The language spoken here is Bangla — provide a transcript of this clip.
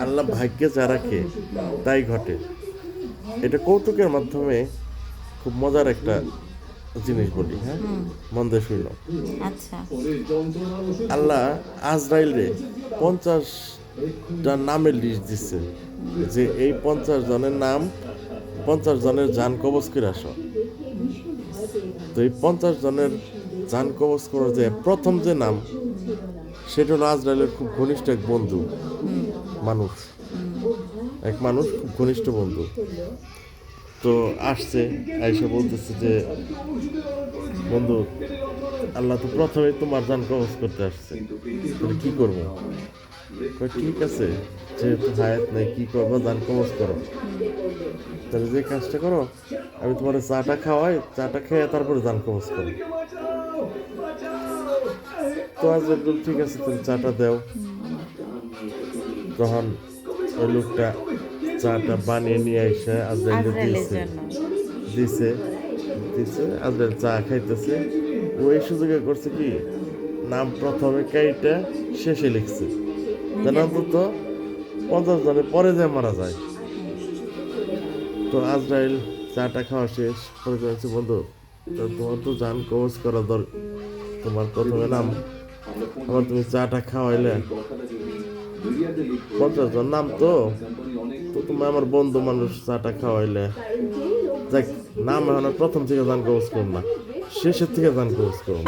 আল্লাহ ভাগ্যে যা রাখে তাই ঘটে। এটা কৌতুকের মাধ্যমে খুব মজার একটা জিনিস বলি, হ্যাঁ, মন দিয়ে শুইল। আচ্ছা। আল্লাহ আজরাইল রে 50টা নামের লিস্ট দিচ্ছে, যে এই 50 জনের নাম, 50 জনের জান কবজ করে আসো। তো এই 50 জনের জান কবজ করার যে প্রথম যে নাম, সেটা হলো আজরাইলের খুব ঘনিষ্ঠ এক বন্ধু মানুষ, এক মানুষ খুব ঘনিষ্ঠ বন্ধু। তো আসছে, আইসা বলতেছে যে বন্ধু, আল্লাহ তো প্রথমে তোমার জান কবজ করতে আসছে, তাহলে কি করবো? কয়, ঠিক আছে, যেহেতু হায়াত নেই, কি করবো, জান কবজ করো। তাহলে যে কাজটা করো, আমি তোমার চাটা খাওয়াই, চাটা খেয়ে তারপরে জান কবজ করো। তো আজ একদম ঠিক আছে, তুমি চাটা দাও। তখন ওই লোকটা চাটা বানিয়ে নিয়ে এসে আজরাইলে আজরাইলের দিয়েছে, জন্য। দিছে দিছে আজরাইল চা খাইতেছে। ওই সুযোগে করছে কি, নাম প্রথমে কাইটা শেষে লিখছে, যেন অন্তত 50 জনের পরে যে মারা যায়। তো আজরাইল চাটা খাওয়া শেষ করে যাচ্ছে, বন্ধু, তো তোমার তো জান কবজ করা দরকার, তোমার প্রথমে নাম, আবার তুমি চাটা খাওয়াইলে, 50 জন নাম, তো তো তুমি আমার বন্ধু মানুষ, চাটা খাওয়াইলে, যাক, নাম এখন আর প্রথম থেকে জান কবজ করুন না, শেষের থেকে জান কবজ করুন।